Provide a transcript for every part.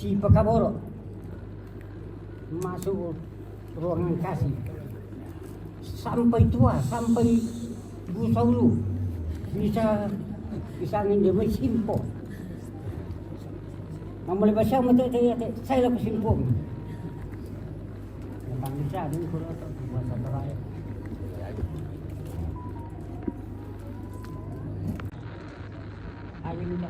si Pakaboro masuk ruangan kasih sampai tua, sampai busa ulu bisa angin dia bersimpo. Mamali ba siya saya lang simpo. Napanggil siya din ko ito sa baraya. Ayun ka.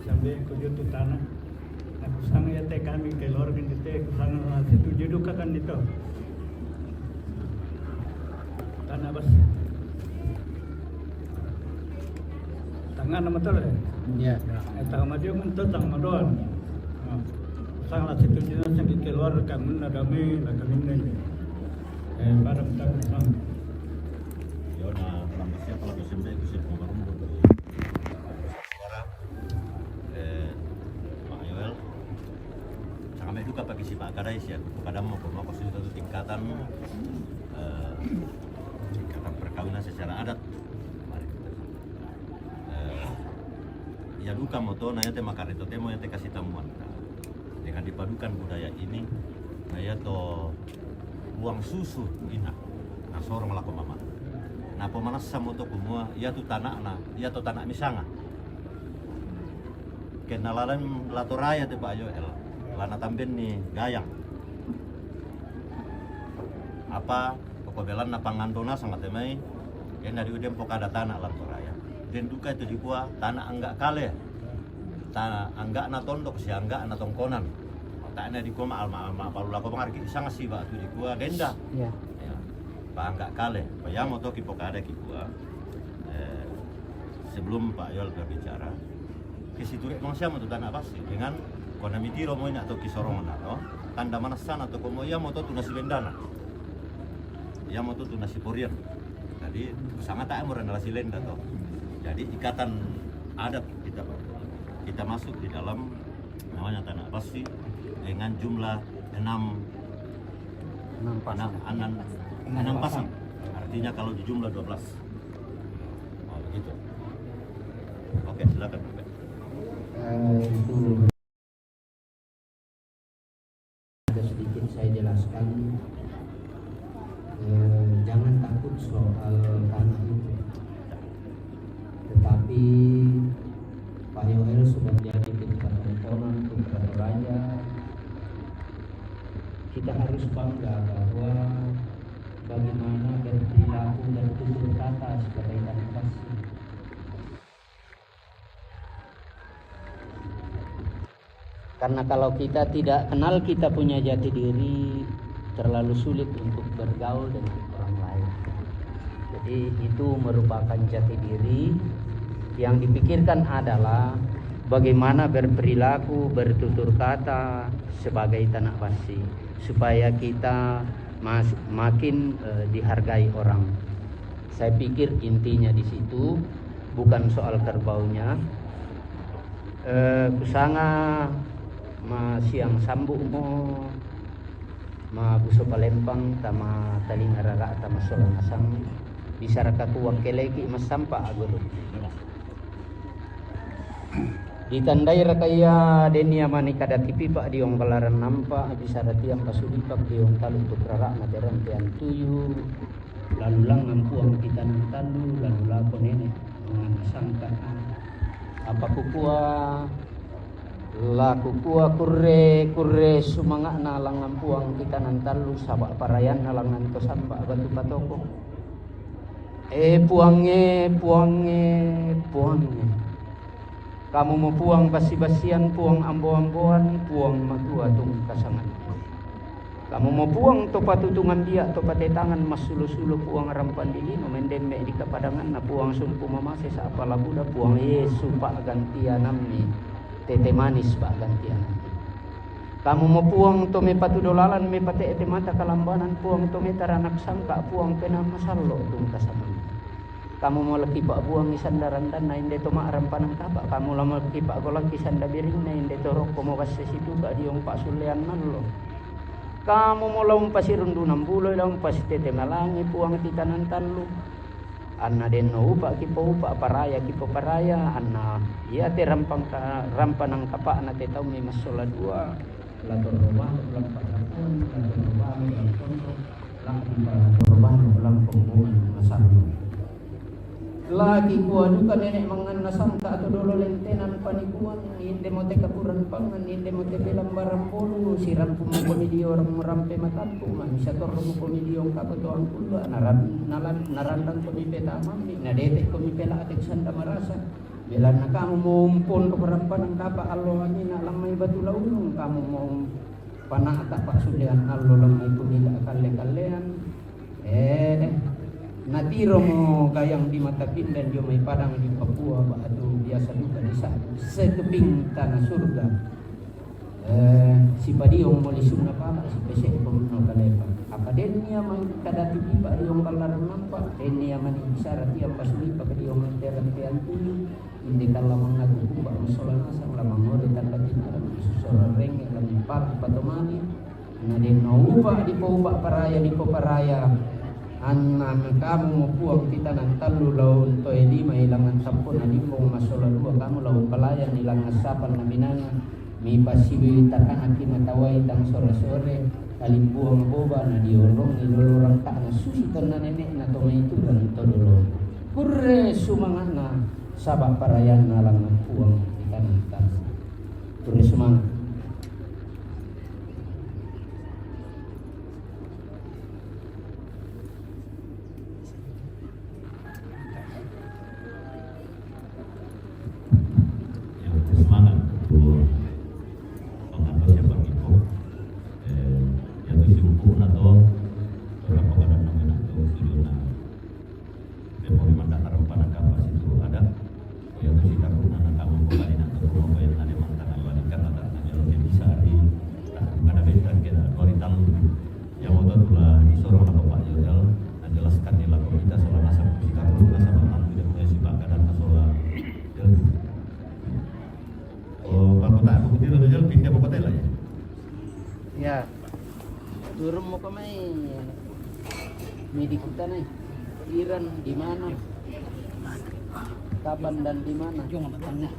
Sambil kujut tanah, aku sang ya teh kami keluar kan teh kusang situ juduk kan itu tanah bas tangan nama tu le, Ya. tangan maju untuk tangan maduan, kusang lah situ juduk sambil keluar kami nadami lah kami ni, barang tak kusang. Yo na pramesya pala kusimbe kusip kumarum do suara Pak Yoel kami duka pakai si Pak Kadais ya kadang mau satu tingkatan tingkatan perkawinan secara adat ya duka moto nanya tema karito temo yang kasih tamuan dengan dipadukan budaya ini saya to uang susu ina nah seorang melakukan mama nah pemanas sama to kumua ya tu tanah na ya tu tanah misanga kenalan latoraya te Pak Yoel lana tamben ni gayang apa kekobelan na pangandona sangat temai yang dari udem pokada tanah latoraya dan duka itu di gua tanah anggak kale tanah anggak na tondok si anggak na tongkonan tanah di gua alma palula ko pangarki sangat si batu di gua denda Ya. Pak anggak kale ya moto ki pokada ki gua sebelum Pak Yoel berbicara kesiturek manusia mau tanah pasti dengan kona mitiro mo atau kisorong na tanda mana sana atau komo ya moto tu nasi bendana ya moto tu nasi porian jadi sangat tak mau relasi lenda toh jadi ikatan adat kita masuk di dalam namanya tanah pasti dengan jumlah 6 pasang artinya kalau di jumlah 12 begitu oke silakan Pak. Itu ada sedikit saya jelaskan jangan takut soal tanah itu tetapi Pak Yoel sudah menjadi tingkat komponen tingkat raya kita harus bangga bahwa bagaimana berperilaku dan tutur kata sebagai tanah pasti. Karena kalau kita tidak kenal kita punya jati diri, terlalu sulit untuk bergaul dengan orang lain. Jadi itu merupakan jati diri yang dipikirkan adalah bagaimana berperilaku, bertutur kata sebagai tanah pasti supaya kita makin dihargai orang. Saya pikir intinya di situ bukan soal kerbaunya. Kusanga ma siang sambu mo ma buso palempang tama talingarara tama solang asang bisa rakakuwang keleki mas sampa aguro ditandai rakaya denia mani kada tipi pak diong kalaran nampa bisa ratiang pasulipak diong talu untuk rara materan tian tuyu lalu lang ampuang kita nang talu lalu lako nenek menganasangka apa kukua laku kuah kurre sumanga na langan puang kita nantalu sabak parayan na langan ko samba batu patoko puange kamu mau puang basi-basian puang ambo-amboan puang matua tung kasangan kamu mau puang topa tutungan dia topa tetangan mas sulu-sulu puang rampan dili no mendeme di kapadangan na puang sumpu mamase sa apala buda puang Yesu pak gantian nami tete manis pak gantian. Kamu mau puang to me patu dolalan me pate ete mata kalambanan puang to me taranak sangka puang pena masallo tung kasaman. Kamu mau laki pak buang isandaran dan na inde to maaram panang kapa. Kamu lama laki pak golak isanda biring na inde to rok komo kasse situ ka diong pak sulean nallo. Kamu mo laung pasirundunan buloy laung pasitete malangi puang titanan talu. Anna den no upa kipo upa paraya kipo paraya anna iya te rampanang kapak na te tau mi masola dua lator rumah ulang pasapun lator rumah ulang pondok lator rumah ulang pembunuhan masalu. Lagi kuan juga nenek mangan nasangka atau dolo lentenan panikuan inde mote kapuran pangan inde mote pelam barang bolu siram pumuko ni dia orang merampe matampu manusia torong ko ni dia ka tuang kulo narandang ko ni peta mami na dete ko ni pela atik sanda marasa belan na kamu mumpun ko parampan ng kapa allo ani na lamay batula ulong kamu mau panata pak sudian allo lamay ko nila kalle-kallean natiro mo kayang di Matapin dan di may Padang di Papua baado biasa duka di sa sekeping tanah surga si padiong molisum na pala si pese pemno kalepa akademia man kadati pipa diong balaran nampak denia man isyarat yang pasuli pa kadiong menteran tian tulu indi kala mangaku kumba masola nasang lamang ore tanda tinaran susora renge lamang par patomani na den no upa di paupa paraya di poparaya anan kamu mapuang kita nang talu laun to lima ilangan sampun alimbong masola dua kamu laun pelayan ilang asapal na binanga mi pasiwi takanak kimatawai tang sore-sore kalimbuang boba na diorong ilorong tak na susutan na nenek na tomay itu dan todolo kurre sumangat na sabak parayan na lang puang kita nang talu kurre sumangat. Ya, turun mo kamay. Midi kita nih. Iran di mana? Kapan dan di mana? Jom tanya.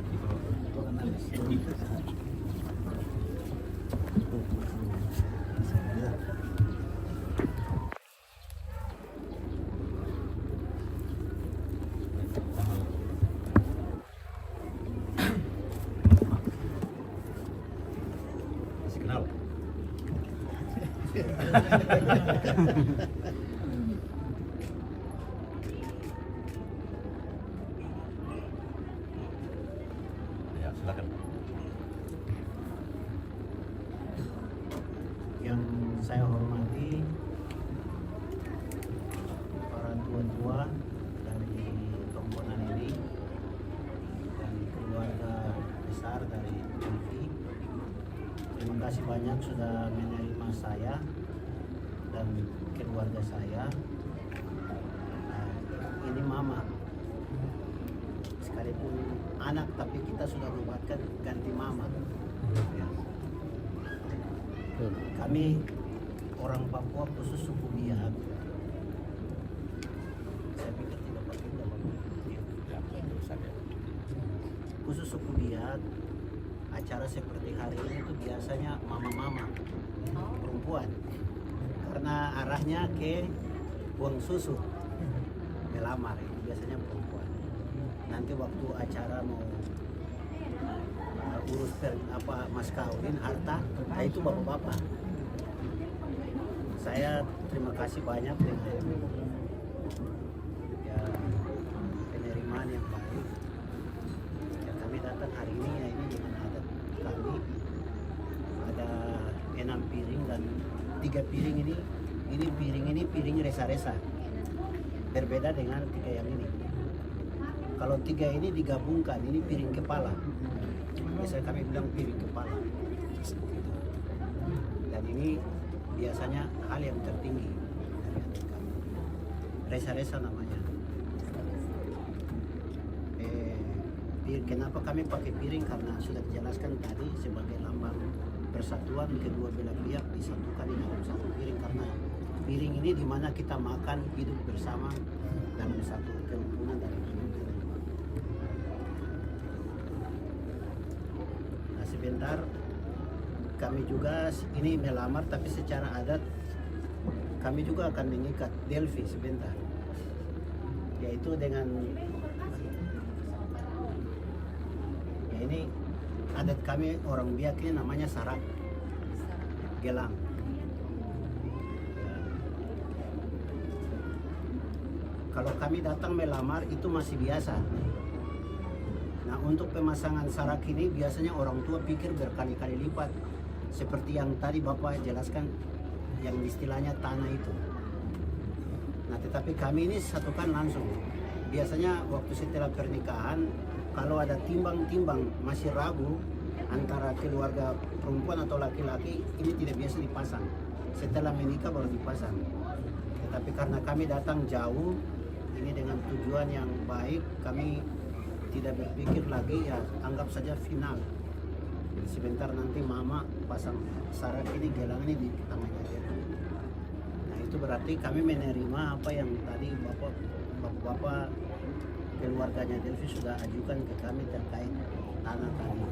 Ya, silakan. Yang saya hormati para tua-tua dari rombongan ini dan keluarga besar dari TV. Terima kasih banyak sudah menerima saya dan keluarga saya. Ini mama, sekalipun anak tapi kita sudah membuatkan ganti mama. Ya. Kami orang Papua khusus suku Biak. Saya pikir tidak pakai khusus suku Biak. Acara seperti hari ini itu biasanya mama-mama perempuan karena arahnya ke buang susu melamar itu biasanya perempuan. Nanti waktu acara mau urus mas kawin harta, nah itu bapak-bapak. Saya terima kasih banyak dengan ya, penerimaan yang baik. Ya, kami datang hari ini ya ini dengan adat kami ada 6 piring dan 3 piring ini piring resa-resa. Berbeda dengan 3 yang ini. Kalau 3 ini digabungkan, ini piring kepala. Biasanya kami bilang piring kepala. Dan ini biasanya hal yang tertinggi dari adat kami. Resa-resa namanya. Kenapa kami pakai piring? Karena sudah dijelaskan tadi sebagai lambang persatuan kedua belah pihak disatukan di dalam ini di mana kita makan hidup bersama dalam satu kerukunan dari Filipina. Nah sebentar kami juga ini melamar, tapi secara adat kami juga akan mengikat Delphi sebentar, yaitu dengan ya ini adat kami orang Biak ini namanya sarak gelang. Kalau kami datang melamar itu masih biasa. Nah untuk pemasangan sarak ini biasanya orang tua pikir berkali-kali lipat, seperti yang tadi Bapak jelaskan yang istilahnya tanah itu. Nah tetapi kami ini satukan langsung. Biasanya waktu setelah pernikahan kalau ada timbang-timbang masih ragu antara keluarga perempuan atau laki-laki, ini tidak biasa dipasang. Setelah menikah baru dipasang. Tetapi karena kami datang jauh, ini dengan tujuan yang baik, kami tidak berpikir lagi, ya anggap saja final. Jadi sebentar nanti mama pasang sarak ini, gelang ini di tangannya dia. Nah itu berarti kami menerima apa yang tadi bapak keluarganya Delphi sudah ajukan ke kami terkait tanah tadi.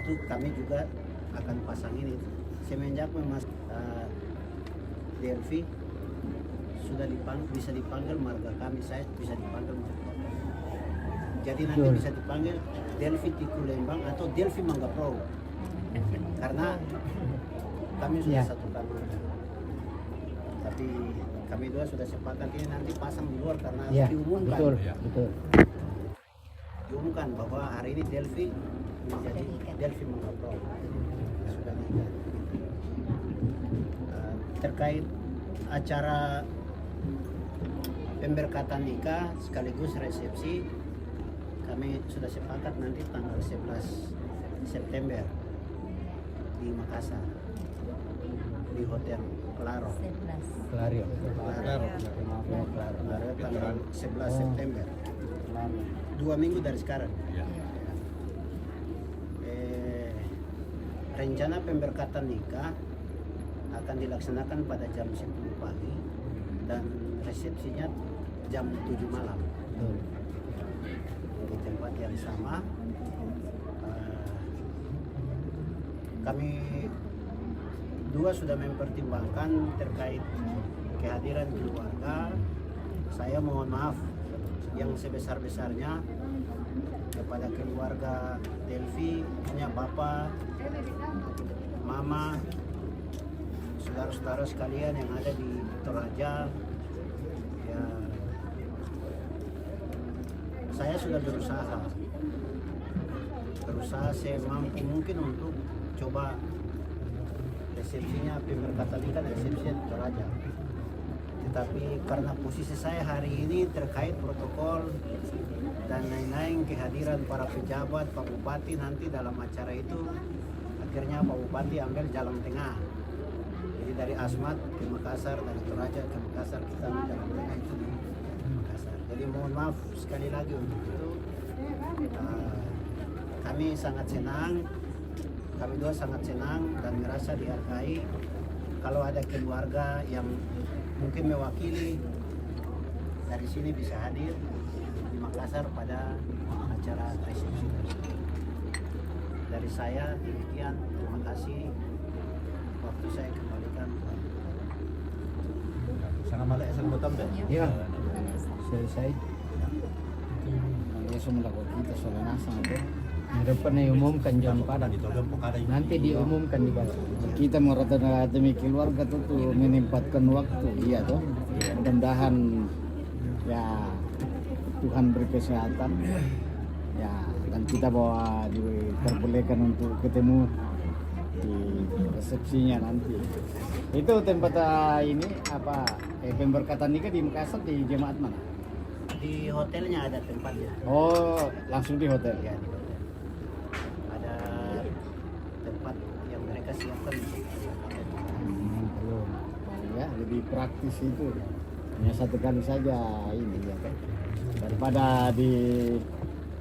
Itu kami juga akan pasang ini. Semenjak Delphi sudah bisa dipanggil marga kami, saya bisa dipanggil marga kami. Jadi nanti bisa dipanggil Delphi Tiku Lembang atau Delphi Mangga Pro, karena kami sudah satu kamar. Tapi kami dua sudah sepakat ini nanti pasang di luar karena diumumkan. Betul. Diumumkan bahwa hari ini Delphi menjadi Delphi Mangga Pro sudah nikah. Terkait acara pemberkatan nikah sekaligus resepsi, kami sudah sepakat nanti tanggal 11 September di Makassar di Hotel Claro. Clario. Claro tanggal 11 September. 2 minggu dari sekarang. Rencana pemberkatan nikah akan dilaksanakan pada jam 10 pagi dan resepsinya jam 7 malam di tempat yang sama. Kami dua sudah mempertimbangkan terkait kehadiran keluarga. Saya mohon maaf yang sebesar-besarnya kepada keluarga Delphi, punya bapak, mama, saudara-saudara sekalian yang ada di Toraja. Ya, saya sudah berusaha semampu mungkin untuk coba resepsinya pemberkatan nikah resepsi di Toraja. Tetapi karena posisi saya hari ini terkait protokol dan lain-lain, kehadiran para pejabat, Pak Bupati nanti dalam acara itu, akhirnya Pak Bupati ambil jalan tengah. Jadi dari Asmat ke Makassar, dari Toraja ke Makassar, kita ambil jalan tengah itu di Makassar. Jadi mohon maaf sekali lagi untuk itu. Kami sangat senang, kami dua sangat senang dan merasa dihargai kalau ada keluarga yang mungkin mewakili dari sini bisa hadir di Makassar pada acara resepsi tersebut. Dari saya demikian, terima kasih. Waktu saya kembalikan. Sangat malak saya botam deh. Ya, selesai. Ya semua kita soal nasa itu. Harapan diumumkan jam padat. Nanti diumumkan di bawah. Kita mau rata-rata demi keluarga tuh menempatkan waktu, iya toh. Mudah-mudahan ya Tuhan beri kesehatan. Ya, dan kita bawa diperbolehkan untuk ketemu di resepsinya nanti. Itu tempat ini apa? Pemberkatan nikah di Makassar di jemaat mana? Di hotelnya ada tempatnya. Oh, langsung di hotel. Ya, di hotel. Ada tempat yang mereka siapkan. Belum. Ya, lebih praktis itu. Hanya satu kali saja ini ya kan. Daripada di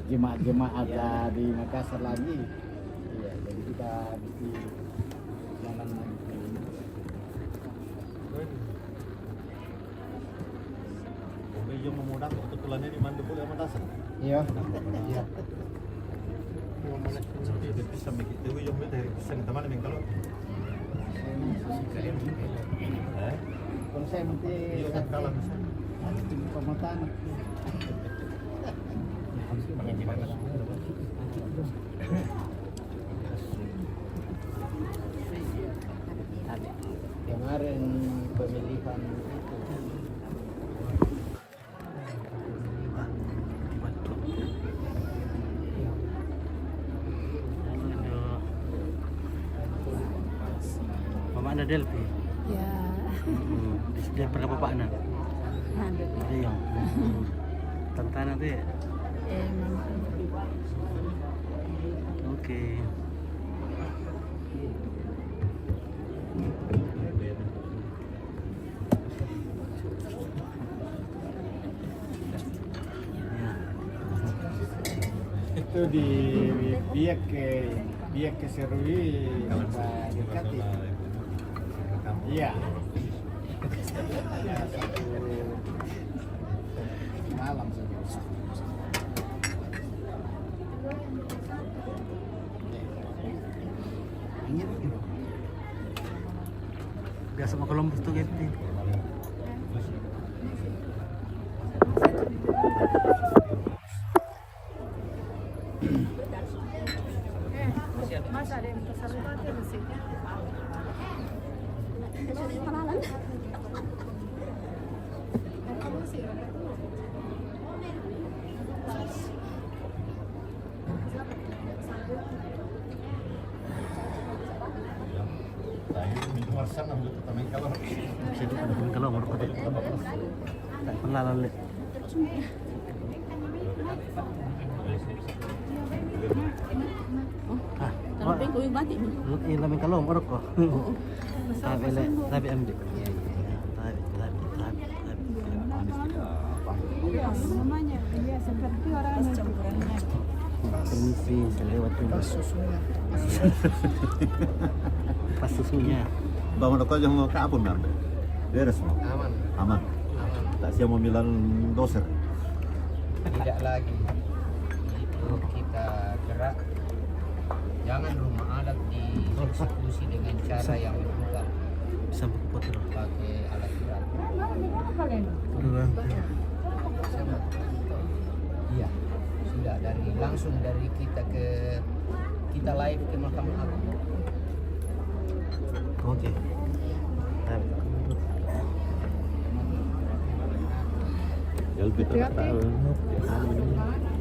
jemaat-jemaat Ya. di Makassar lagi. Iya, jadi kita di jalan lagi. yung memudah untuk tulannya di mandu boleh matasan. Iya. Iya. Bisa mikir itu yung dari pisang teman yang kalau Kalau saya mesti yung kalah bisa. pemataan. Kemarin pemilihan itu Mama ada Delphi. Ya. Dia pernah bapak anak. Ada. Iya. Tantana tuh ya. Oke. itu di biak ke Serui Pak Dekati. Iya. Ya, satu malam saja. Biasa mau Columbus tuh gitu. Mas ada yang pesan apa sih? Kenalan. Minuman ambil tameng kalau Situ kan kalau mau kata pengalaman le. Tapi kau batik ni. Lu ilamin kalau mau kok. Tapi le, tapi ambil. Namanya dia seperti orang yang campurannya. Permisi, saya lewat dulu. Pas susunya. bangun aku aja mau ke apa nanti? Beres mau? Aman. Aman. Tak siap mau bilang doser. Tidak lagi itu kita gerak, jangan rumah adat dieksekusi dengan cara yang brutal, Bisa foto. pakai alat berat. Udah. Iya, sudah langsung dari kita live ke Mahkamah Agung. Oke. Lebih tahu.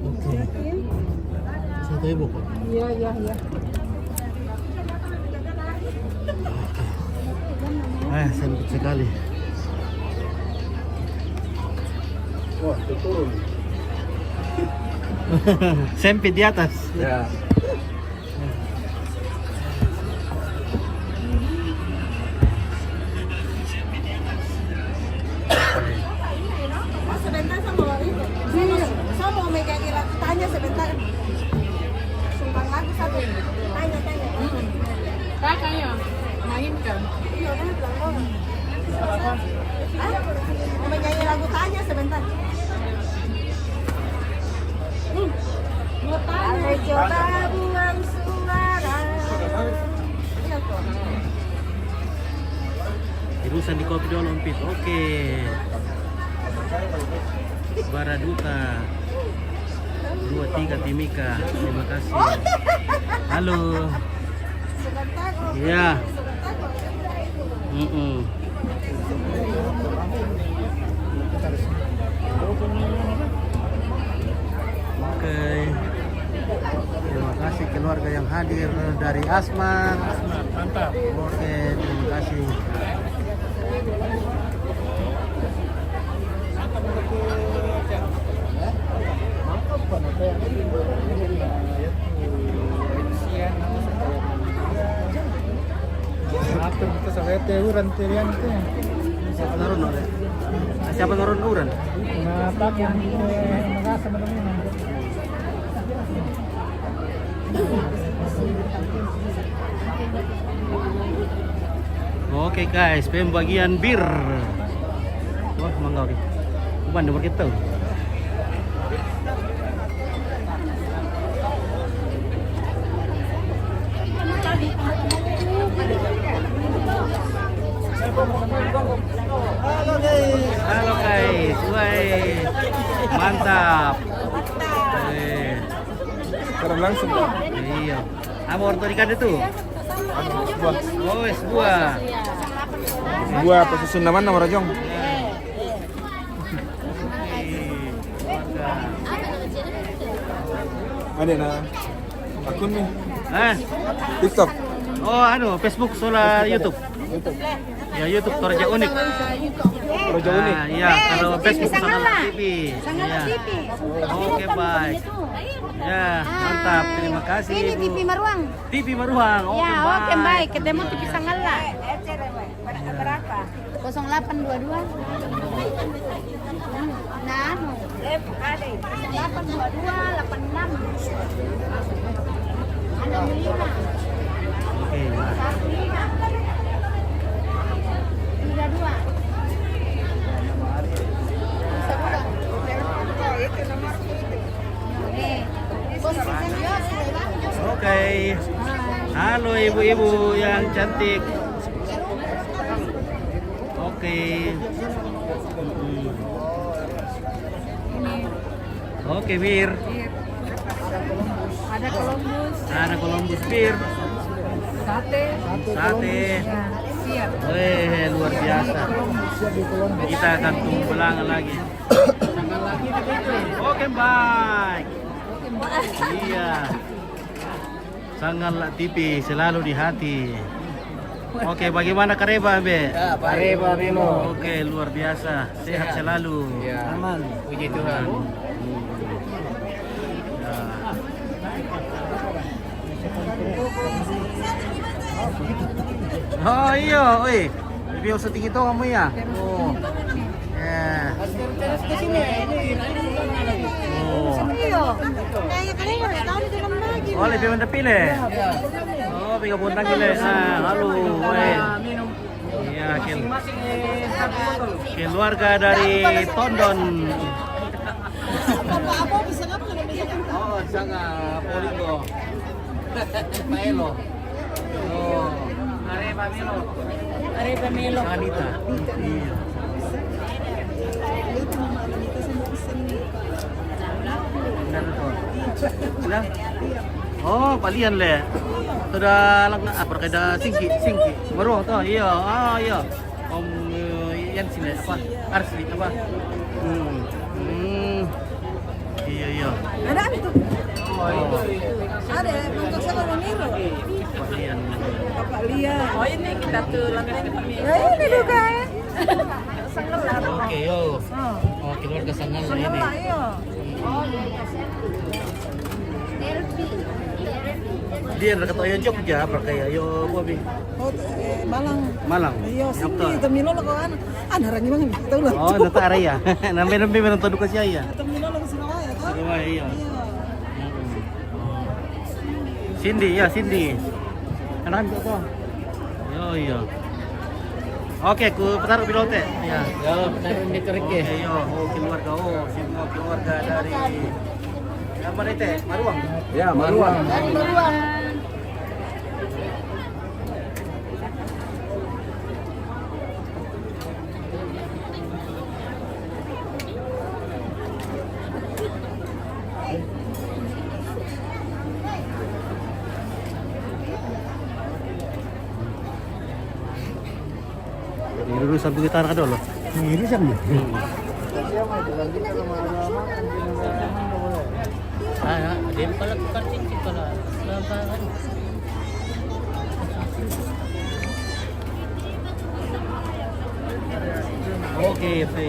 Oke. 1.000 kok. Iya, iya, iya. Sempit sekali. Wah, itu turun. Sempit di atas. Ya. Sebentar sama itu. Saya mau megangin lagu, tanya sebentar. Sumbang lagu satu. Tanya. Kakaknya mainkan. Iya, kan bilang mau megangin lagu, tanya sebentar. Mau tanya. Coba buang suara. Iya kok. Urusan di kopi dulu Ompit. Oke. Baraduka 23 Timika. Terima kasih. Halo. Sebentar. Iya. Oke. Terima kasih keluarga yang hadir dari Asma. Mantap. Oke, terima kasih. Atur kita sampai teuran tirian itu. Siapa narun oleh? Siapa narun uran? Nah, tak yang merasa benar-benar. Oke guys, pembagian bir. Wah, mangga oke. Kuman nomor kita. Halo guys, woi, mantap. Sekarang langsung Pak. Iya. Apa order ikan itu? Sebuah Oh, sebuah. sebuah pesusun nama Rajong. Ada nah akun nih Ah, TikTok. oh Facebook soal YouTube. Ya YouTube Toraja Unik. Raja Unik. Iya, kalau Facebook Sangalat TV. Sangalat Iya. TV. Oke, baik. Ya, mantap. Terima kasih. Ini Bu. TV Maruang. TV Maruang. Oke, Ya, baik. oke baik. Ketemu TV Sangalat. Berapa? 0822. Nah, 0822 86. Ada Melina. Oke. 32. Oke. Halo ibu-ibu yang cantik. Oke. Oke, Bir. Ada Columbus, Ada Columbus Bir. sate, Sate. siap. Weh, luar biasa. Kita akan tunggu belangan lagi. Oke, baik. Iya. Sangalat TV selalu di hati. Oke, bagaimana Kareba, Be? Kareba Memo. Oke, luar biasa. Sehat selalu. Aman, puji Tuhan. Oh iya, oi. Video syuting itu kamu ya? Oh. Ya. Oh. Iya. Kayaknya kalian udah tahu di dalam lagi. Oh, lebih mantap pilih. Oh, pinggir puntang pilih. Ah, halo, oi. Iya, keluarga dari Tondon. Apa bisa ngapa nggak bisa kan? Oh, sangat Poligo. Paelo. Oh. Areba Milo. Areba Melo. Anita. Iya. Sudah? Oh, palian le. Sudah lang apa kada singki. Baru to. Iya. Ah, iya. Om yan sini apa? Arsli apa? Iya. Ada itu. Oh, iya. Ada mangkok sama Romero. Palian. Bapak Lia. Oh ini kita tuh langganan kami. Ya ini juga ya. Sangalat. Oke, yo. Oh, keluarga Sangalat ini. Iya. Dia dekat Oyo Jogja, perkaya yo Bobi. Oh, Malang. Malang. Iya, Betul. sini Temilo lo kan. Anak orang gimana? Tahu lah. Oh, nata area. Nambe meron todo ko siya. Temilo lo Surabaya kan? Surabaya, iya. Iya. Cindy, ya Cindy. Anak ko to. Yo, iya. Oke, ku petaruh pilote. Ya. Ya, taruh di kerike. Oke, yo. Oh, keluarga. Oh, semua keluarga dari apa itu? Maruang. Ya, Maruang. Dari Maruang. Ini dulu sambil kita anak dulu. Ini sama. Ah, dia pala kartin pala. Oke, oke.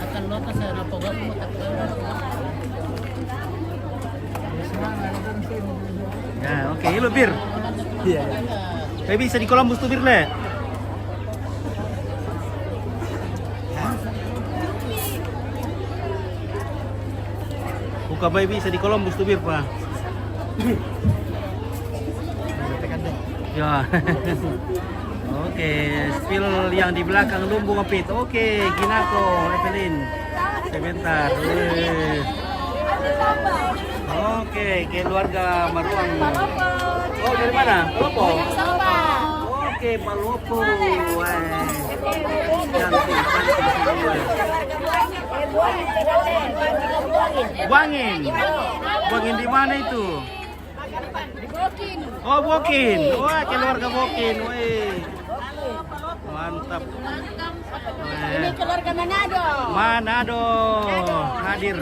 Akan lupa saya napagap mo Ya, oke, hilo bir. Iya. Kayak bisa di Columbus tuh bir le. Buka bayi bisa di Columbus tuh bir pak. Ya. Oke, spill yang di belakang lumbung ngepit. Oke, Ginako, Evelyn. Sebentar. Oke, keluarga Maruang. Oh, dari mana? Palopo. Oke, Palopo. Wah. Cantik, semua. Buangin. Buangin di mana itu? Oh, Bokin. Wah, keluarga Bokin. Wih. Mantap. Ini keluarga Manado. Manado hadir.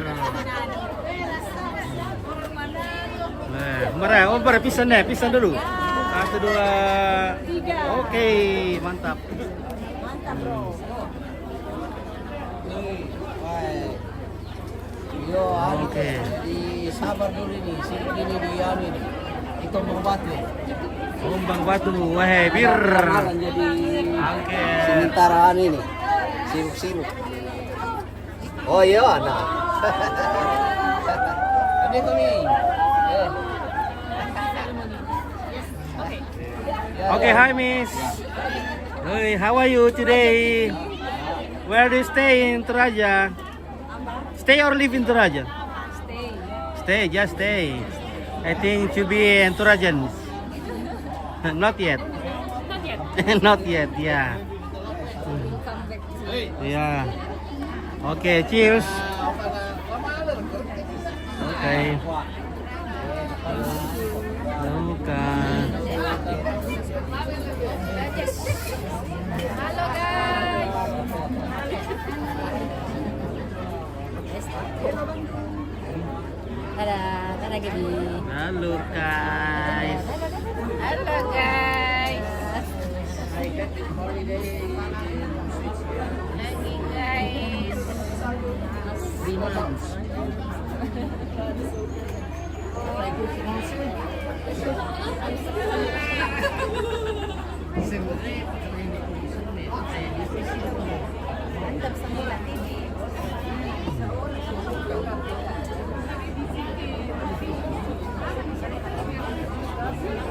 Merah, oh pisan deh, pisan dulu. 1, 2, 3. Oke, mantap. Mantap, bro. Yo, Oke. di sabar dulu nih, sini di anu ini. Itu mau batu. Ombang batu, wah bir. Jadi Oke. sementara anu ini. Sibuk-sibuk. Oh iya, anak. Ini tuh nih. Okay, hi Miss. Hey, how are you today? Where do you stay in Toraja? Stay or live in Toraja? Stay, just stay. I think to be in Torajan. Not yet. Not yet, yeah. Yeah. Okay, cheers. Okay. Halo guys. Ada gini. Halo guys. Halo guys. Lagi guys. 3 months. Mantap semula TV.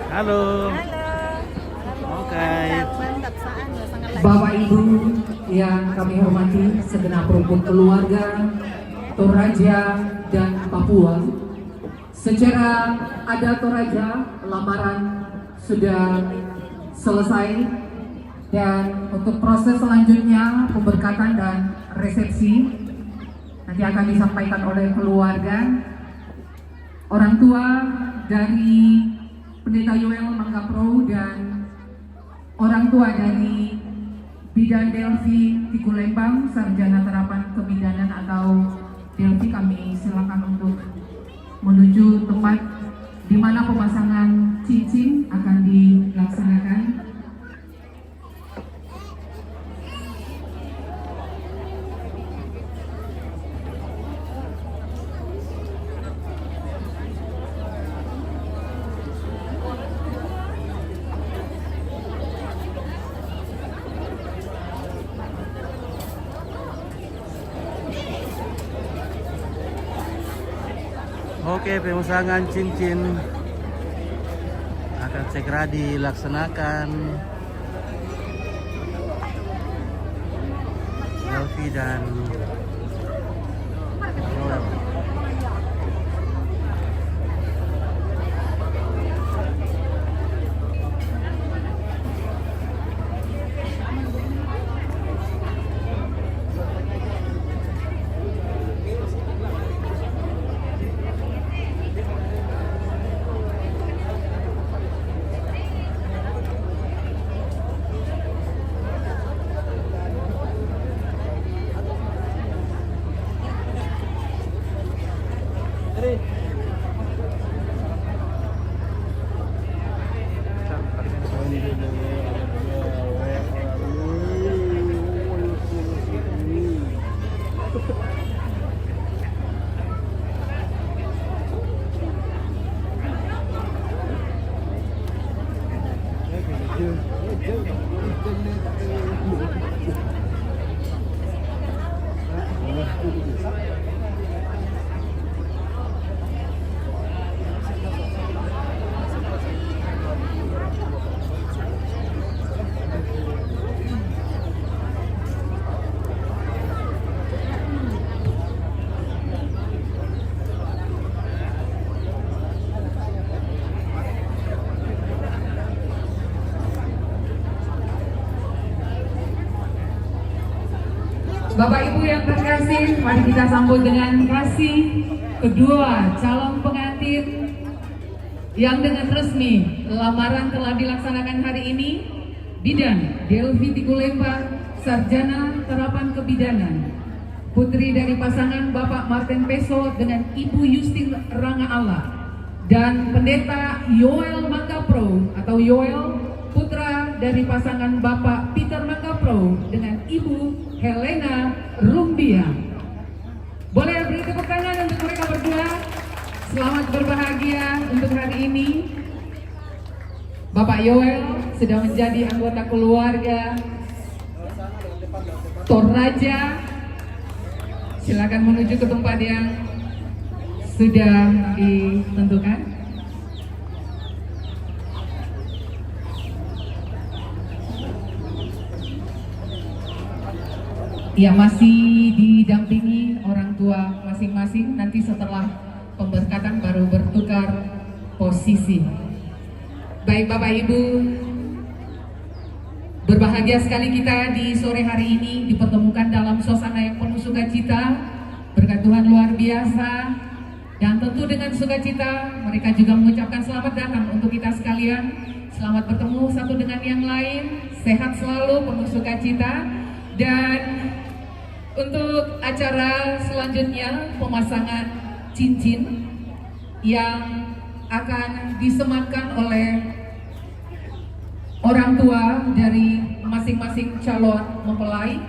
Halo. Oke. Mantap saan sangat lagi. Bapak Ibu yang kami hormati, segenap rumpun keluarga Toraja dan Papua. Secara adat Toraja, lamaran sudah selesai dan untuk proses selanjutnya pemberkatan dan resepsi nanti akan disampaikan oleh keluarga, orang tua dari Pendeta Yoel Manggapro dan orang tua dari Bidan Delvi Tikulembang, Sarjana Terapan Kebidanan atau Delvi, kami silakan untuk menuju tempat di mana pemasangan cincin akan dilaksanakan. Oke, pemasangan cincin akan segera dilaksanakan. Delvi dan Joel. Bapak Ibu yang terkasih, mari kita sambut dengan kasih kedua calon pengantin yang dengan resmi lamaran telah dilaksanakan hari ini. Bidan Delvi Tigulemba, Sarjana Terapan Kebidanan, putri dari pasangan Bapak Martin Peso dengan Ibu Yustin Ranga Allah, dan Pendeta Yoel Mangapro atau Yoel, putra dari pasangan Bapak Peter Mangapro dengan Ibu Helena Rumbia. Boleh beri tepuk tangan untuk mereka berdua. Selamat berbahagia untuk hari ini. Bapak Yoel sudah menjadi anggota keluarga Toraja. Silakan menuju ke tempat yang sudah ditentukan. Ya, masih didampingi orang tua masing-masing. Nanti setelah pemberkatan baru bertukar posisi. Baik Bapak Ibu, berbahagia sekali kita di sore hari ini dipertemukan dalam suasana yang penuh sukacita, berkat Tuhan luar biasa. Dan tentu dengan sukacita mereka juga mengucapkan selamat datang untuk kita sekalian. Selamat bertemu satu dengan yang lain, sehat selalu, penuh sukacita. Dan untuk acara selanjutnya, pemasangan cincin yang akan disematkan oleh orang tua dari masing-masing calon mempelai.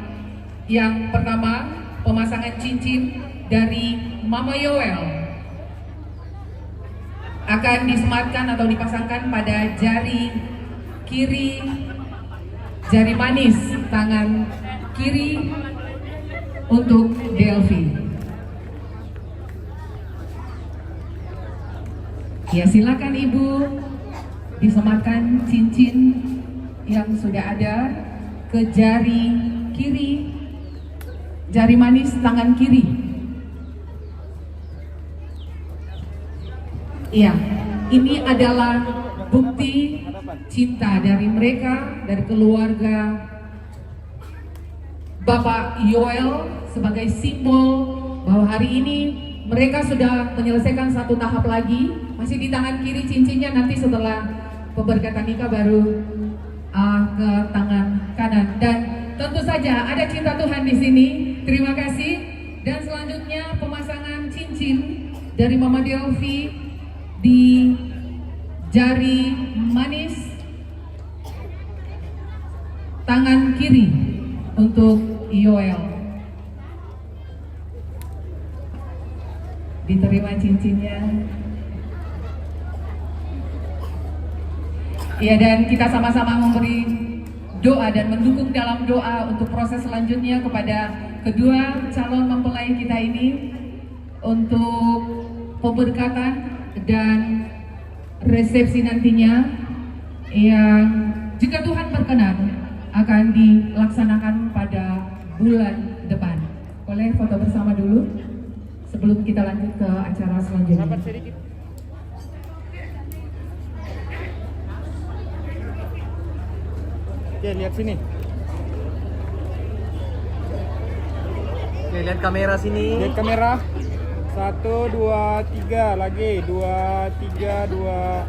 Yang pertama, pemasangan cincin dari Mama Yoel akan disematkan atau dipasangkan pada jari kiri, jari manis tangan kiri untuk Delvi. Ya, silakan Ibu disematkan cincin yang sudah ada ke jari kiri, jari manis tangan kiri. Iya, ini adalah bukti cinta dari mereka, dari keluarga Bapak Yoel, sebagai simbol bahwa hari ini mereka sudah menyelesaikan satu tahap lagi. Masih di tangan kiri cincinnya, nanti setelah pemberkatan nikah baru ke tangan kanan. Dan tentu saja ada cinta Tuhan di sini. Terima kasih. Dan selanjutnya pemasangan cincin dari Mama Delvi di jari manis tangan kiri untuk Yoel. Diterima cincinnya. Ya, dan kita sama-sama memberi doa dan mendukung dalam doa untuk proses selanjutnya kepada kedua calon mempelai kita ini untuk pemberkatan dan resepsi nantinya yang jika Tuhan berkenan akan dilaksanakan pada bulan depan. Boleh foto bersama dulu sebelum kita lanjut ke acara selanjutnya. Oke, lihat sini. Oke, lihat kamera sini. Lihat kamera. 1, 2, 3 lagi. 2, 3, 2.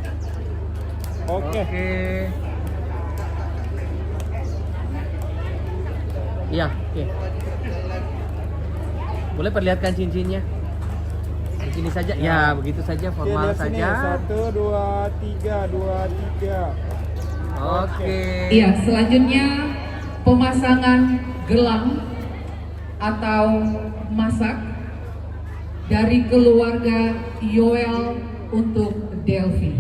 Oke. Iya, oke. Boleh perlihatkan cincinnya. Di sini saja. Ya, begitu saja, formal lihat sini. saja. 1, 2, 3, 2, 3. Oke. Iya, selanjutnya pemasangan gelang atau masak dari keluarga Yoel untuk Delvi.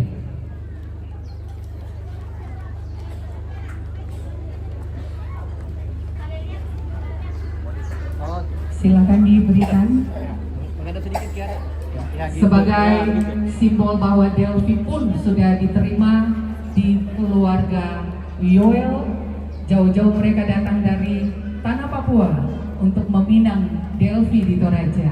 Silakan diberikan. Sebagai simbol bahwa Delvi pun sudah diterima di keluarga Yoel. Jauh-jauh mereka datang dari tanah Papua untuk meminang Delvi di Toraja.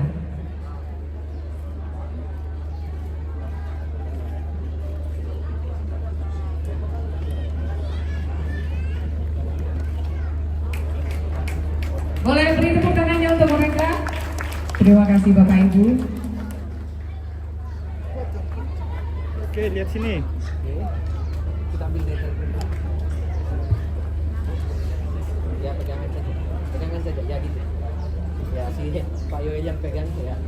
Boleh beri tepuk tangan Terima kasih Bapak Ibu. Oke, lihat sini. Kita ambil data. Ya, pegangan saja, ya gitu. Ya, sini Pak Yoel yang pegang ya.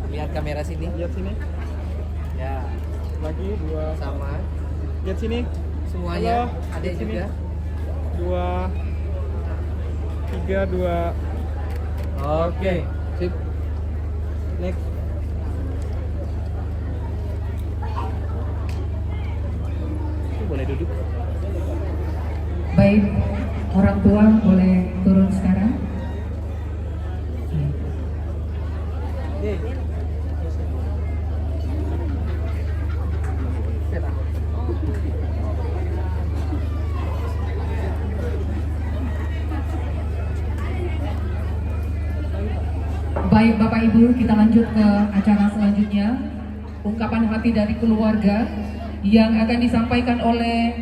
Lihat kamera sini. Lihat sini. Ya, Lagi 2. sama. Lihat sini. Semuanya Halo, ada lihat sini. juga. 2 3 2. Oke. Sip. Next. Boleh duduk. Baik, orang tua boleh turun sekarang. Baik Bapak Ibu, kita lanjut ke acara selanjutnya. Ungkapan hati dari keluarga yang akan disampaikan oleh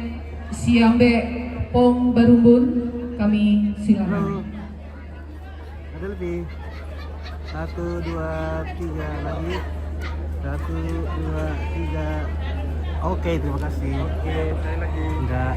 Siambe Pong Barumbun. Kami silakan. Ada lebih. 1 2 3 lagi. 1 2 3. Oke, terima kasih. Oke, saya lagi. Enggak.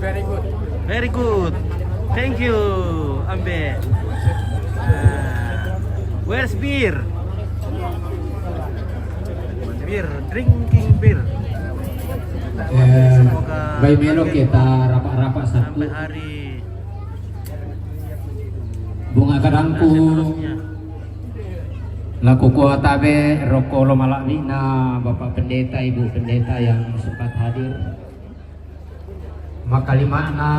Very good. Very good. Thank you, Ambe. Where's beer? Beer, drinking beer. Semoga Baik Melo kita rapak-rapak satu. sampai hari Bunga kadangku seterusnya. laku kuota be rokolo malaknina Bapak Pendeta, Ibu Pendeta yang sempat hadir. Maka limana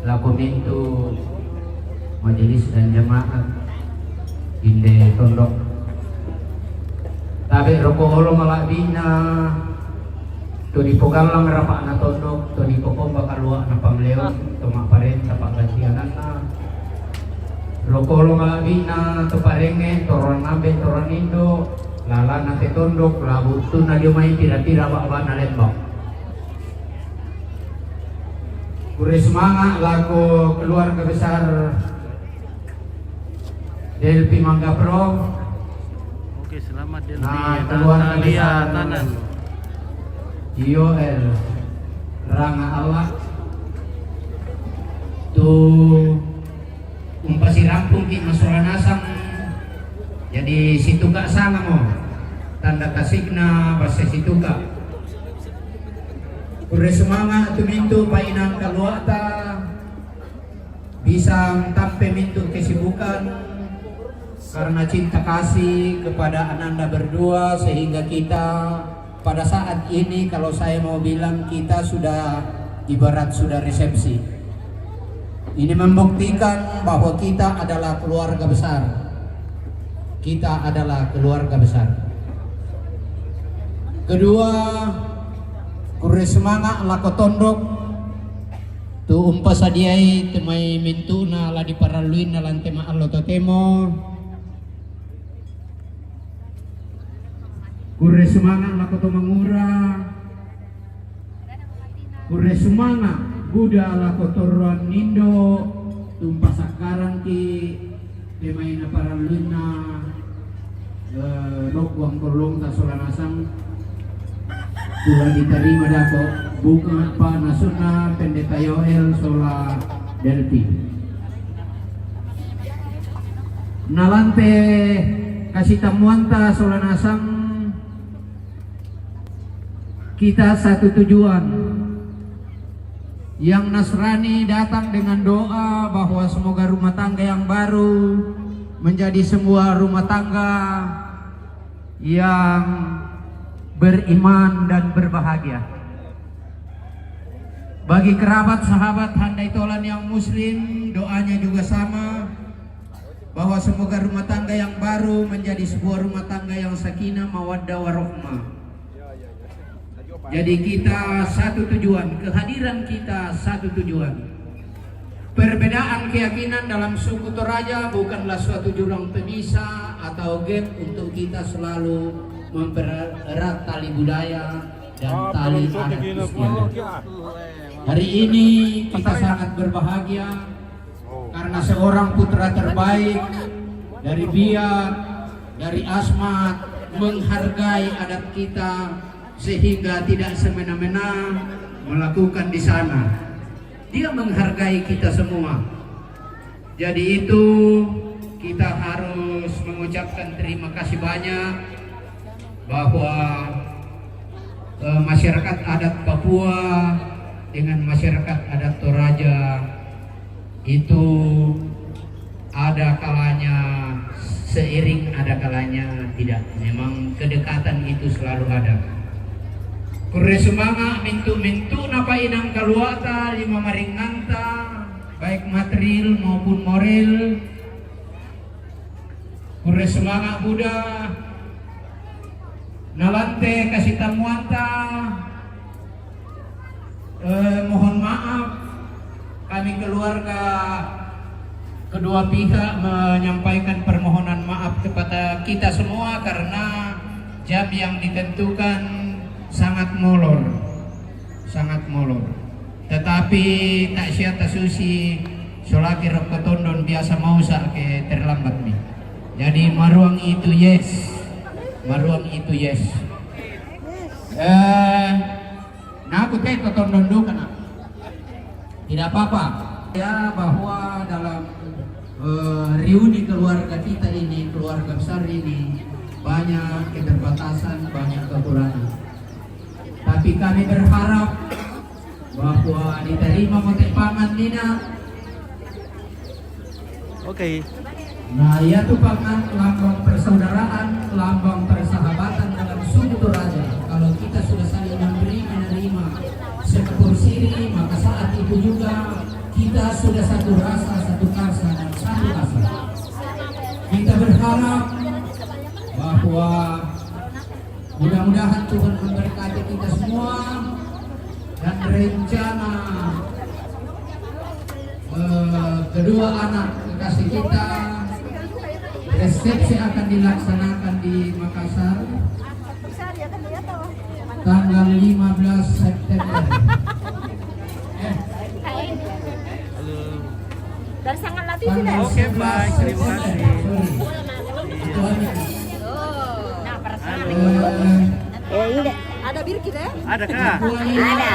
laku pintu majelis dan jemaat inde tondok. Tabe rokolo malaknina tu dipogalang rapak na tondok, tu dipokong bakal luak na pamleon, tu makparen tapak gantianana. Rokolo malabina tu parenge toron nabe toron indo lala nate tondok labu tu na diomay tira-tira bak na lembang. Kure semangat laku keluarga besar Delpi Mangga Pro. Oke, selamat Delpi. Nah, keluarga Natalia besar Tanan. Yoel Ranga Allah tu umpasi rampung ki masuranasang jadi situka sama mo tanda kasihna bahasa situka kure semangat tu mintu painan kaluata bisa tampe mintu kesibukan karena cinta kasih kepada ananda berdua sehingga kita pada saat ini kalau saya mau bilang kita sudah ibarat sudah resepsi. Ini membuktikan bahwa kita adalah keluarga besar. Kita adalah keluarga besar. Kedua, kure semangat lako tondok tu umpa sadiai temai mintuna la di paraluin na lantema allo totemo. Kure semangat lako to mangura. Kure semangat Buddha lako toruan nindo tumpa sakarang ki temaina paraluna lokwang korlong tasolanasang telah diterima dako bukan pa nasuna Pendeta Yoel sola Delpi nalante kasih tamuanta solanasang kita satu tujuan. Yang Nasrani datang dengan doa bahwa semoga rumah tangga yang baru menjadi sebuah rumah tangga yang beriman dan berbahagia. Bagi kerabat sahabat handai tolan yang muslim, doanya juga sama bahwa semoga rumah tangga yang baru menjadi sebuah rumah tangga yang sakinah, mawaddah, warahmah. Jadi kita satu tujuan, kehadiran kita satu tujuan. Perbedaan keyakinan dalam suku Toraja bukanlah suatu jurang pemisah atau gap untuk kita selalu mempererat tali budaya dan tali adat istiadat. Hari ini kita sangat berbahagia karena seorang putra terbaik dari Biak, dari Asmat menghargai adat kita sehingga tidak semena-mena melakukan di sana. Dia menghargai kita semua. Jadi itu kita harus mengucapkan terima kasih banyak bahwa masyarakat adat Papua dengan masyarakat adat Toraja itu ada kalanya seiring, ada kalanya tidak. Memang kedekatan itu selalu ada. Kure sumanga mintu-mintu napa inang kaluata lima maringanta baik material maupun moral. Kure sumanga Buddha nalante kasih tamuanta. Mohon maaf kami keluarga kedua pihak menyampaikan permohonan maaf kepada kita semua karena jam yang ditentukan sangat molor. Tetapi tak sia tak susi solaki rokok tondon biasa mau ke terlambat nih. Jadi maruang itu yes. Nah aku teko tondon dulu kan. Tidak apa-apa. Ya bahwa dalam reuni keluarga kita ini, keluarga besar ini banyak keterbatasan, banyak kekurangan. Tapi kami berharap bahwa diterima pangan dina. Oke. Nah, yaitu pangan lambang persaudaraan, lambang persahabatan dalam suku Toraja. Kalau kita sudah saling memberi menerima sekepur siri, maka saat itu juga kita sudah satu rasa, satu karsa dan satu asa. Kita berharap bahwa mudah-mudahan Tuhan memberkati kita semua dan rencana kedua anak kekasih kita resepsi akan dilaksanakan di Makassar tanggal 15 September. Dari sangat latih Tanggal Oke, baik, terima kasih. Nah, perasaan ada bir kita? Ada kah? Ada.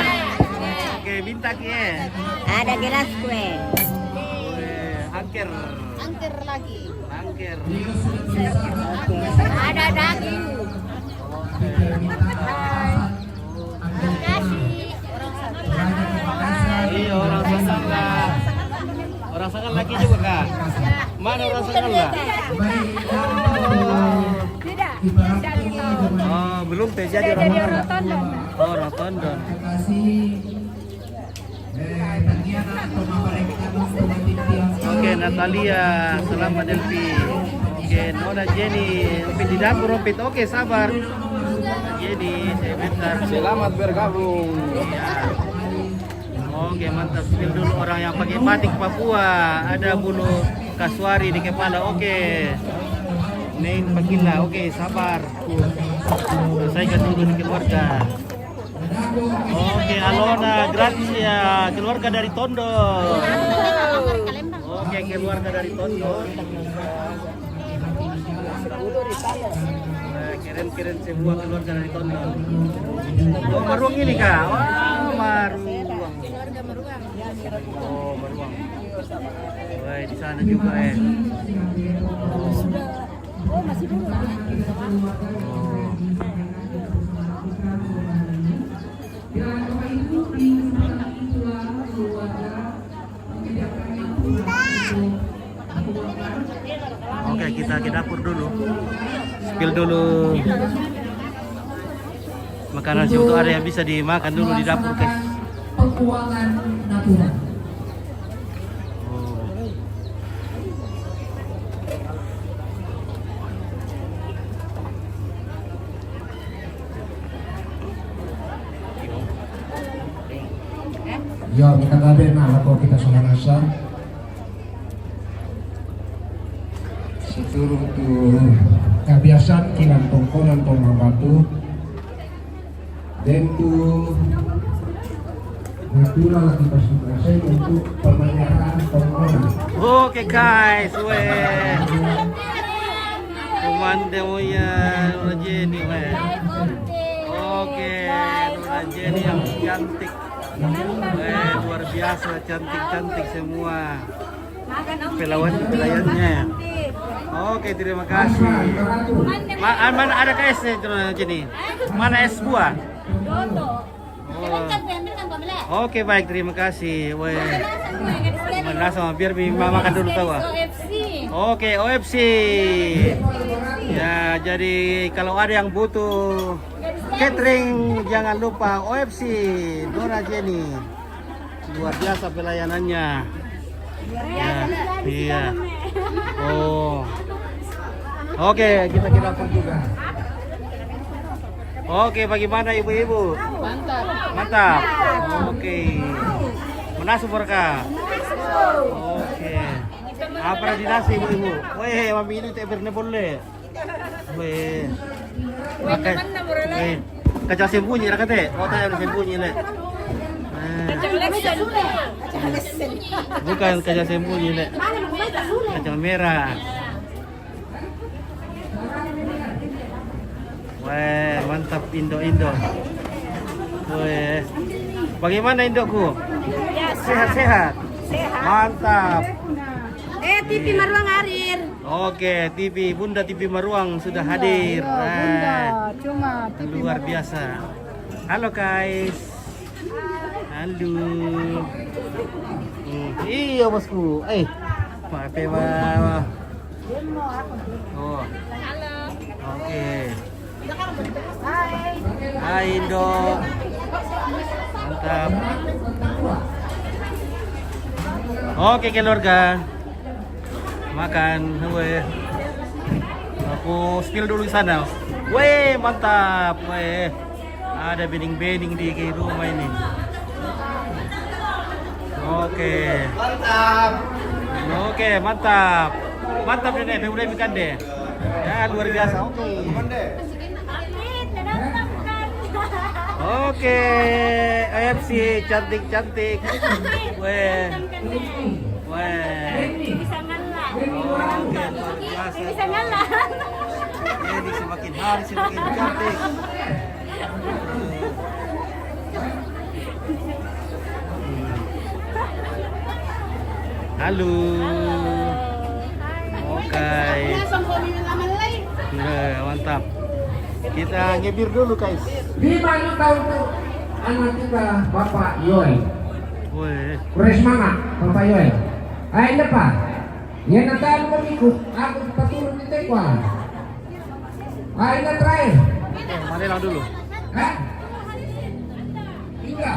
Oke, minta ke. Ada gelas kue. Angker. Angker lagi. Angker. Ada daging. Terima kasih. Iya, orang Sangan. Orang Sangan lagi juga kak? Mana orang Sangan lah? Tidak. Oh, belum teh jadi orang Sangan. Oh, Rotondo. Oke, Natalia, selamat Delvi. Oke, Nona Jenny, Rompit di dapur Rompit. Oke, sabar. Jenny, sebentar. Selamat bergabung. Iya. Oke, mantap. Ini dulu orang yang pakai batik Papua. Ada bulu kasuari di kepala. Oke. Neng Pakila. Oke, sabar. Selesaikan dulu di keluarga. Oke, Alona, Gracia, keluarga dari Tondo. Oke, keluarga dari Tondo. Keren-keren semua keluarga dari Tondo. Oh, Maruang ini kak? Wah, Maruang. Oh, Maruang. Wah, di sana juga Oh, masih dulu. Oke, kita ke dapur dulu. Spill dulu. Makanan siapa ada yang bisa dimakan dulu di dapur, guys. Pembuangan natural. Yo, kita gabe na ako kita sumanasa. Seturut tu kebiasaan kilang tongkonan tong batu. Dan tu natural lagi pasang untuk pemanjaan tongkonan. Okay guys, weh. Komanda mo yan, Nona Jenny, weh. Okay, Nona Jenny yang cantik. Weh, luar biasa, cantik-cantik semua. Pelayannya. Oke, terima kasih. Mana ada KS-nya, Nona Jenny? Mana S buah? Oh. Oke, baik, terima kasih. Weh. Mana sama biar Mama makan dulu tahu. Oke, OFC. Ya, jadi kalau ada yang butuh catering jangan lupa OFC Nona Jenny. Luar biasa pelayanannya. Ya, iya. Oh. Oke, kita pun juga. Oke, bagaimana ibu-ibu? Mantap. Mantap. Oke. Menasuh berkah. Oke. Apa di nasi ibu-ibu? Weh, mami ini tak pernah boleh. Weh. Makan. Weh. Kacang sembunyi lah kata. Oh, tak ada sembunyi le. Bukan kacang sembunyi le. Kacang merah. Weh, mantap Indo. Weh. Bagaimana Indoku? Sehat-sehat. Mantap. TV Maruang hadir. Oke, Bunda TV Maruang sudah hadir. Bunda, cuma TV luar biasa. Halo guys. Halo. Iya bosku. Pakai mama. Oh. Halo. Oke. Hai. Hai Indo. Mantap. Oke keluarga. Makan, weh. Aku spill dulu di sana. Weh, mantap, weh. Ada bening-bening di rumah ini. Oke. Mantap. Oke, mantap. Mantap Nenek, udah ikan deh. Ya, luar biasa. Oke. Oke, AFC cantik-cantik. Weh. Oke, luar biasa. Jadi semakin hari semakin cantik. Halo. Oke. Mantap. Kita ngebir dulu guys. Di mana tahu tuh anak kita Bapak Yoel? Weh. Resmana, Bapak Yoel. Ayo Pak. Ya nanti aku ikut. Aku turun di tekwa. Ayo terakhir. Mari lang dulu. Hah? Tiga.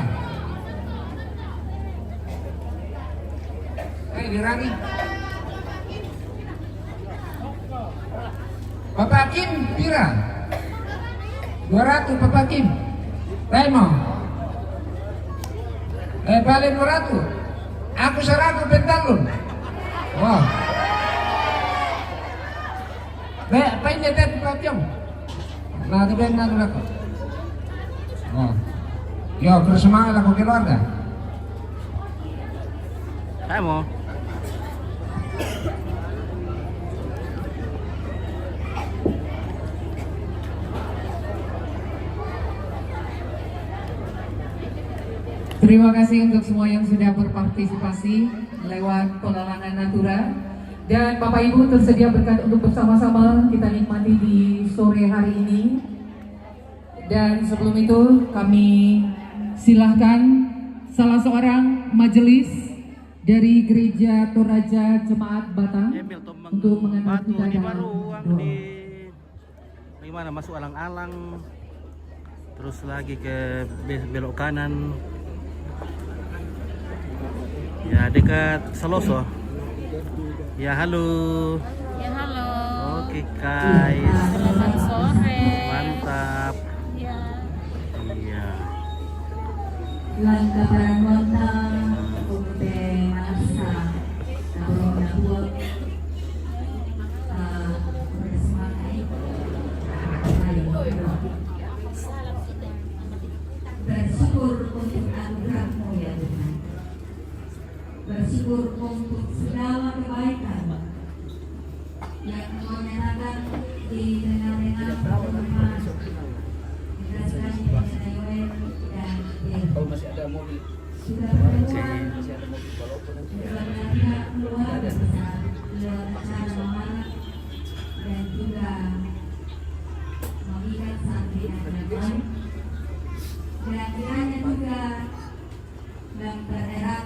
Dirani. Bapak Kim, pira? 200 Bapak Kim. Remo. Balik 200. Aku 100 bentalun. Wah. Apa ini tadi Pak Nah, di benda dulu aku. Oh. Yo, terus semangat aku keluarga. Saya mau. Terima kasih untuk semua yang sudah berpartisipasi lewat pengalaman Natura. Dan Bapak Ibu tersedia berkat untuk bersama-sama kita nikmati di sore hari ini. Dan sebelum itu kami silahkan salah seorang majelis dari Gereja Toraja Jemaat Batang untuk mengantar kita dalam doa. Bagaimana masuk alang-alang, terus lagi ke belok kanan. Ya dekat Saloso. Ya halo. Ya halo. Oke guys. Selamat sore. Mantap. Ya. Iya. Langkah mantap. Bersyukur untuk anugerah-Mu ya Tuhan. Bersyukur untuk segala kebaikan yang Engkau nyatakan di tengah-tengah pertemuan Dikasihkan Yoel dan Yehu. Sudah pertemuan beberapa pihak keluar besar rencana memarah dan juga mengikat sambilan yang baik. Dan kiranya juga mempererat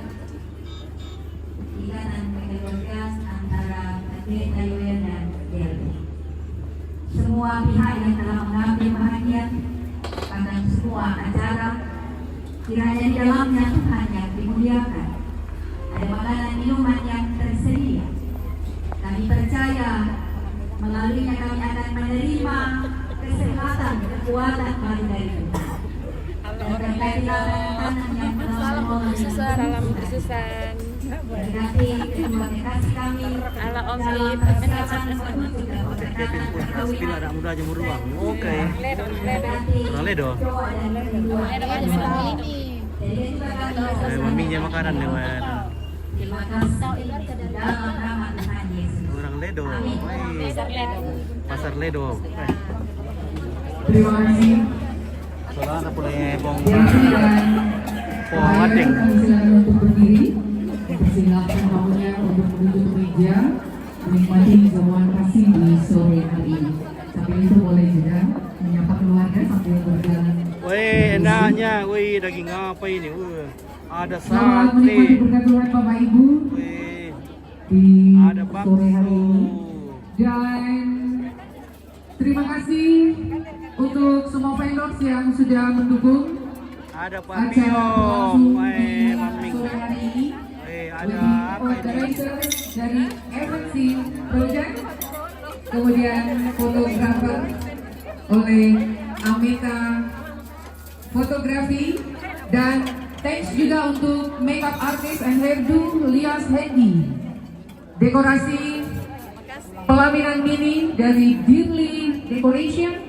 ikatan kekeluargaan antara Pendeta Yoel dan Yehu. Semua pihak yang telah mengambil bahagian pada semua acara, kiranya di dalamnya Tuhan yang dimuliakan. Ada makanan minuman yang tersedia. Kami percaya melaluinya kami akan menerima kesehatan, kekuatan baru dari Tuhan. Salam Susan. Berkati kedua kekasih kami. Ala Om dalam persiapan menuju ke pernikahan perkawinan. Ada muda aja beruang. Oke. Ledo. Maminya makanan nih, Wan. Terima kasih dalam nama Tuhan Yesus. Orang Ledo. Pasar Ledo. Terima kasih. Soalnya boleh bong. Ading. Silakan untuk berdiri. Persilakan tamunya untuk menuju ke meja menikmati jamuan kasih di sore hari ini. Sambil itu boleh juga menyapa keluarga sambil berjalan. Wih, enaknya. Wih, daging apa ini? Ada Selamat sate. menikmati berkat Tuhan Bapak Ibu Wih, di ada sore hari bakso. ini. Dan terima kasih untuk semua vendors yang sudah mendukung Ada acara papiong. berlangsung Wih, di maming. sore hari ini. Wih, ada apa ini? Organizer dari FNC Project, kemudian fotografer oleh Ameta Fotografi, dan thanks juga untuk makeup artist and hairdo Lias Hendy. Dekorasi pelaminan mini dari Dearly Decoration.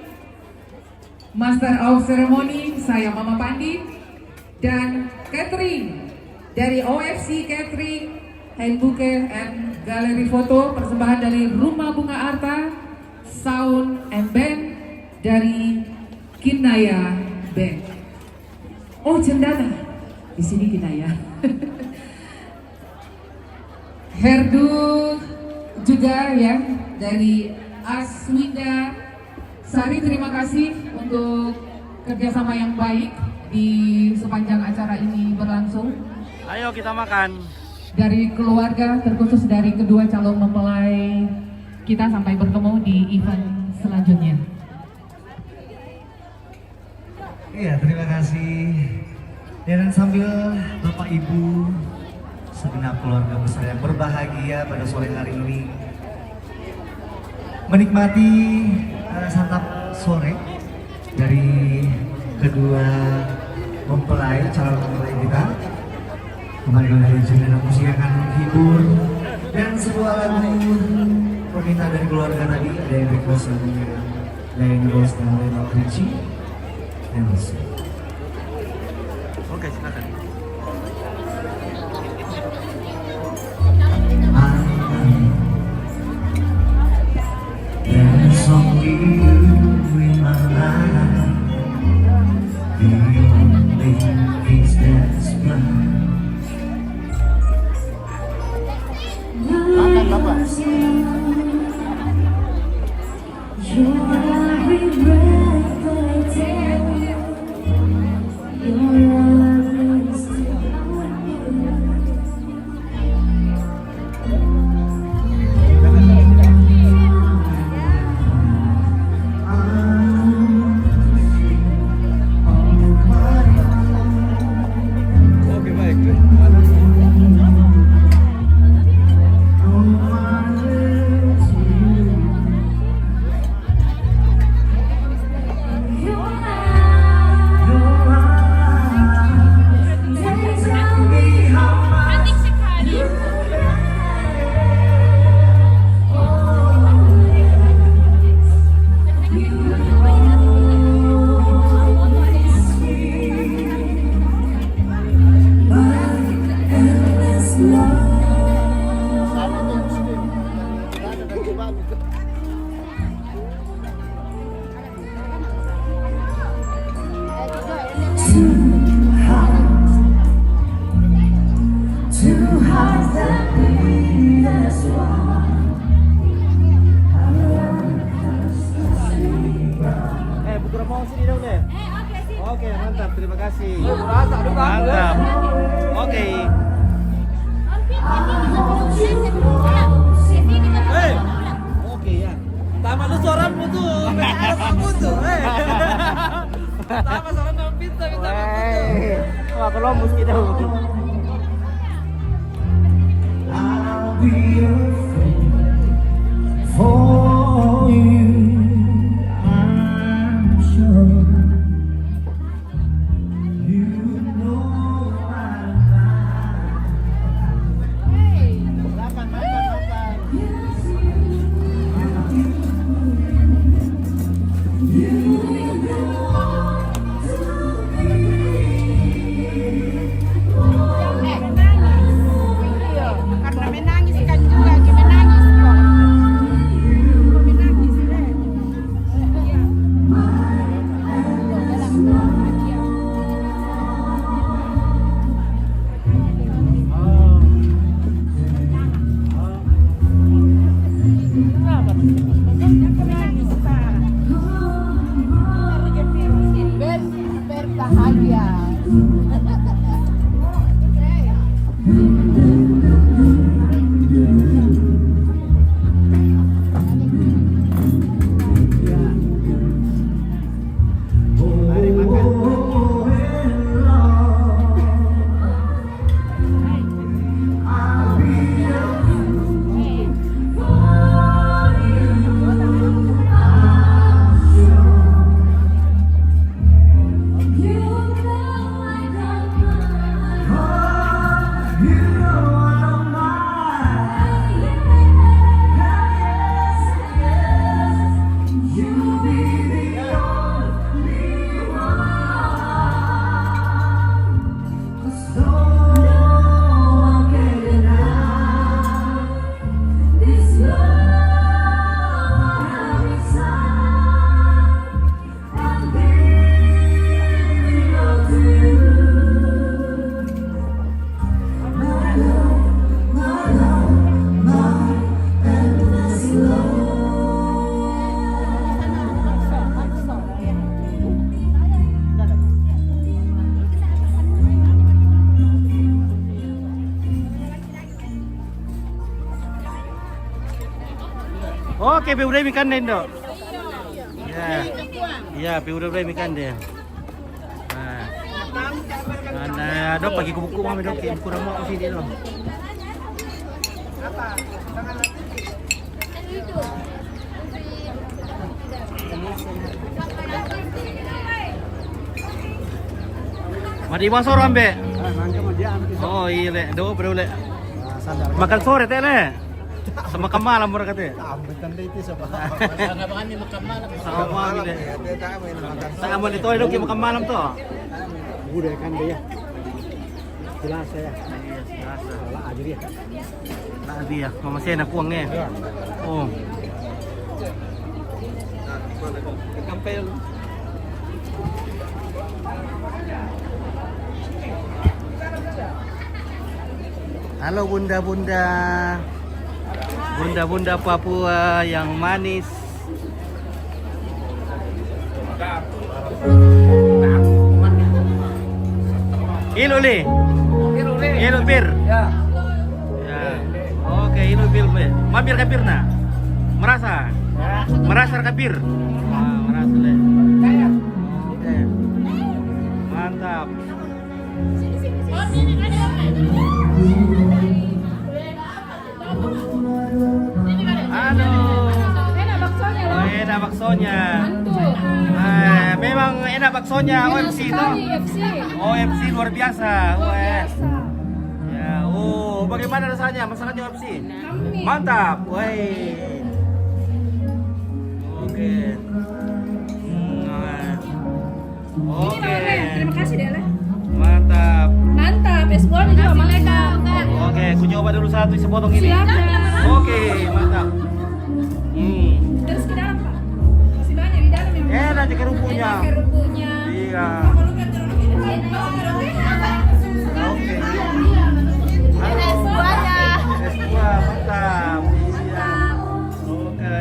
Master of Ceremony saya Mama Pandi, dan catering dari OFC Catering, Hand Bouquet and Galeri Foto, persembahan dari Rumah Bunga Arta, Sound and Band dari Kinaya Band. Oh, Cendana di sini Kinaya. Hairdo juga ya dari Aswinda Sari. Terima kasih untuk kerjasama yang baik di sepanjang acara ini berlangsung. Ayo kita makan. Dari keluarga, terkhusus dari kedua calon mempelai kita, sampai bertemu di event selanjutnya. Iya, terima kasih. Ya, dan sambil Bapak Ibu segenap keluarga besar yang berbahagia pada sore hari ini menikmati santap sore dari kedua mempelai, calon mempelai kita. Kembali dari Jendela Musik akan menghibur, dan sebuah lagu permintaan dari keluarga tadi, ada yang request lagunya Diana Ross dan Lionel Richie. Oke, silakan. There's only you in my life, the only piece that's blind. Makan Bapak. Your every breath that I take, your love is malu. Two hearts that beat as one. Buku mau sini dong deh. Oke, mantap. Terima kasih. Mantap. Mantap. Oke. Oke ya. Tama lu seorang butuh. Butuh. Tama seorang nang pinta minta butuh. Wah, Columbus kita. I'll be your friend for you. I'm sure you know my Karena menangis kan juga, menangis kok. Menangis deh. Berbahagia. Oke, udah ikan deh, Dok. Ya. Iya, udah ikan deh. Nah, Dok pagi buku mami Dok, kurang mau sini Dok. Mari bang sore ambe. Oh iya le, do bro le. Makan sore teh le. Sama kemalam mereka teh. Sama malam deh. Sama itu dok yang makan malam tuh. Udah kan dia. Jelas ya. Lah aja dia. Lah dia, mama saya nak puangnya. Oh. Kampel. Halo bunda-bunda. Bunda-bunda Papua yang manis. Iluli. Ilu bir. Ya. Ya. Oke, ilu bir. Mampir ke birna. Merasa. Merasa ke bir. Merasa le. Mantap. Enak baksonya loh. Enak baksonya. Memang enak baksonya OFC itu. OFC luar biasa. Ya, bagaimana rasanya masakannya OFC? Mantap. Oke. Oke. Terima kasih deh. Mantap. Mantap, es buahnya juga mantap. Oke, aku coba dulu satu sepotong ini. Silakan. Oke, mantap. rubuhnya. Iya. Oke. Es buahnya. Es buah, mantap. Iya. Oke.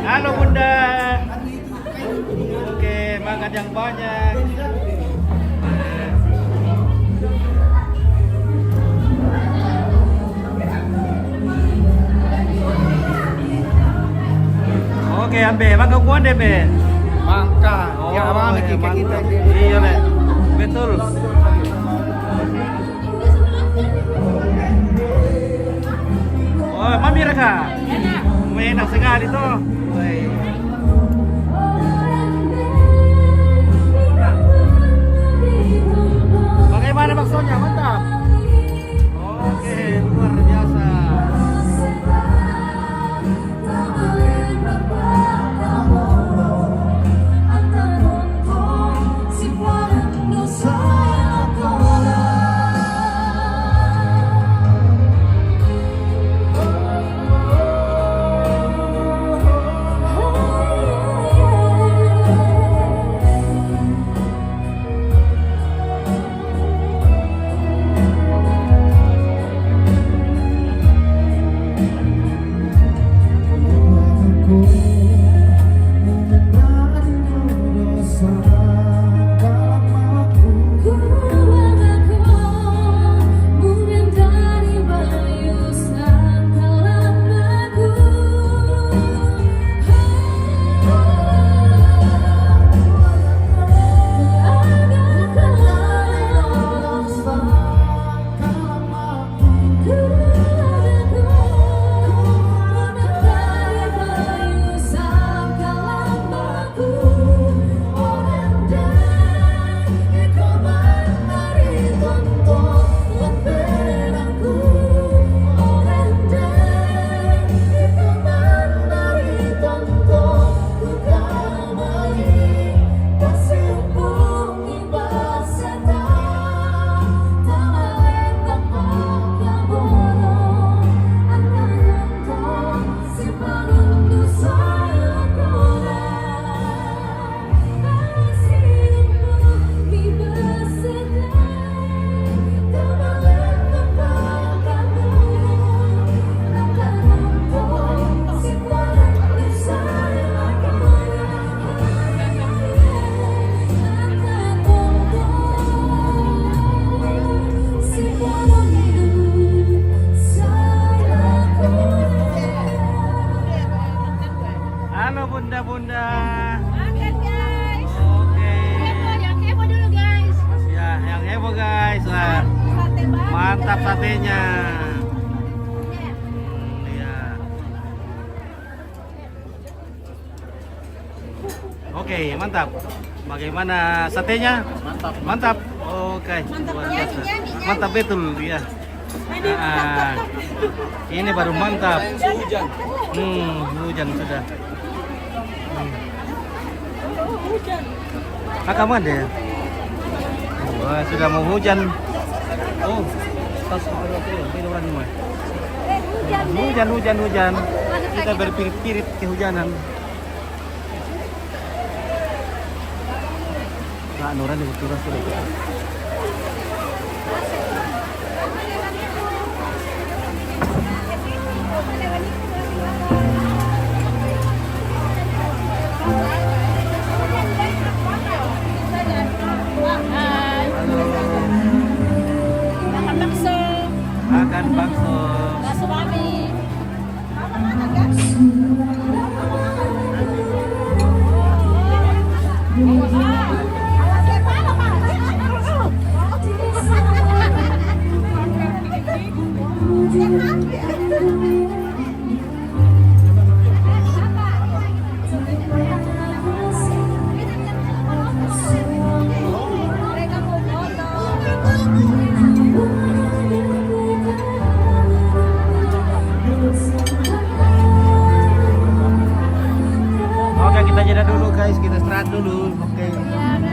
Halo Bunda. Oke, makan yang banyak. Oke, ambe, makan kuan deh, be. Mangka. Ya, Oh, apa ya, kita kita. Iya, Le. Betul. Oh, mami Raka. Enak sekali tuh. Woi. Bagaimana baksonya? Mantap. Oke, luar biasa. Halo bunda-bunda. Makan guys. Oke. Yang heboh dulu guys. Ya, yang heboh guys. Nah, Sate batu. mantap satenya. Iya. Oke, mantap. Bagaimana satenya? Mantap. Mantap. Oke. Luar biasa. Mantap betul, ya. Nah, ini baru mantap. Hujan. Hujan sudah. Kakak mana ya? Wah, sudah mau hujan. Oh, tas ini orang rumah. Hujan. Kita berpirit-pirit kehujanan. Nah, Nuran itu turun sudah. Makan bakso. Bakso mami. Oke, kita jeda dulu guys, kita istirahat dulu.